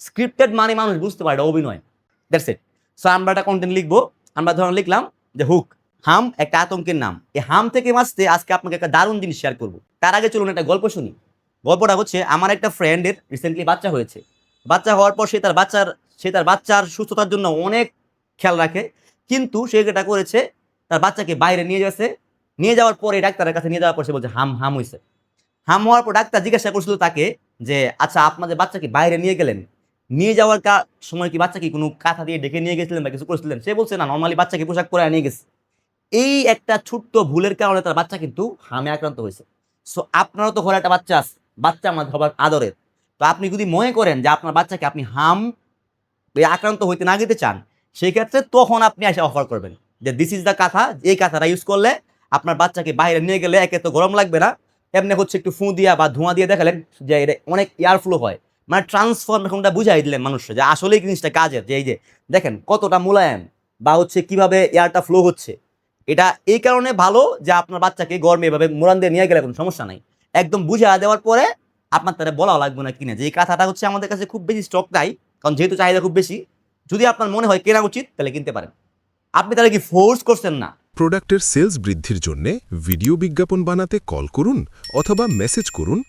Scripted মানে মানুষ বুঝতে পারে এটা অভিনয়। That's it. সো আমরা একটা কন্টেন্ট লিখবো, আমরা ধরুন লিখলাম যে হুক, হাম একটা আতঙ্কের নাম। এই হাম থেকে বাঁচতে আজকে আপনাকে একটা দারুণ জিনিস শেয়ার করবো। তার আগে চলুন একটা গল্প শুনি। গল্পটা হচ্ছে আমার একটা ফ্রেন্ডের রিসেন্টলি বাচ্চা হয়েছে। বাচ্চা হওয়ার পর সে তার বাচ্চার সুস্থতার জন্য অনেক খেয়াল রাখে। কিন্তু সে যেটা করেছে, তার বাচ্চাকে বাইরে নিয়ে গেছে। নিয়ে যাওয়ার পরে ডাক্তারের কাছে নিয়ে যাওয়ার পর সে বলছে হাম হাম হয়েছে। হাম হওয়ার পর ডাক্তার জিজ্ঞাসা করছিল তাকে যে আচ্ছা আপনাদের বাচ্চাকে বাইরে নিয়ে গেলেন, নিয়ে যাওয়ার সময় কি বাচ্চাকে কোনো কাঁথা দিয়ে ডেকে নিয়ে গেছিলেন বা কিছু করেছিলেন? সে বলছে না, নর্মালি বাচ্চাকে পোশাক পরে নিয়ে গেছে। এই একটা ছোট্ট ভুলের কারণে তার বাচ্চা কিন্তু হামে আক্রান্ত হয়েছে। সো আপনারও তো ঘরে একটা বাচ্চা আছে, বাচ্চা আমার সবার আদরের। তো আপনি যদি মনে করেন যে আপনার বাচ্চাকে আপনি হাম আক্রান্ত হইতে না দিতে চান, সেই ক্ষেত্রে তখন আপনি এসে অফার করবেন যে দিস ইজ দ্য কাঁথা, এই কাঁথাটা ইউজ করলে আপনার বাচ্চাকে বাইরে নিয়ে গেলে একে তো গরম লাগবে না, এমনি হচ্ছে একটু ফু দিয়া বা ধোঁয়া দিয়ে দেখালেন যে এটা অনেক এয়ার ফ্লো হয়, মানে ট্রান্সফরমেশনটা বুঝাই দিলেন মানুষকে যে আসলে এই জিনিসটা কাজের, যে এই যে দেখেন কতটা মোলায়েম বা হচ্ছে কিভাবে এয়ারটা ফ্লো হচ্ছে। এটা এই কারণে ভালো যে আপনার বাচ্চাকে গরমে এভাবে মোড়ান দিয়ে নিয়ে গেলে কোনো সমস্যা নাই। একদম বুঝা দেওয়ার পরে আপনার তারা বলাও লাগবে না কিনা যে এই কাঁথাটা হচ্ছে আমাদের কাছে খুব বেশি স্টক নাই, কারণ যেহেতু চাহিদা খুব বেশি। যদি আপনার মনে হয় কেনা উচিত তাহলে কিনতে পারেন। আপনি তাহলে কি ফোর্স করছেন না। প্রোডাক্টের সেলস বৃদ্ধির জন্য ভিডিও বিজ্ঞাপন বানাতে কল করুন অথবা মেসেজ করুন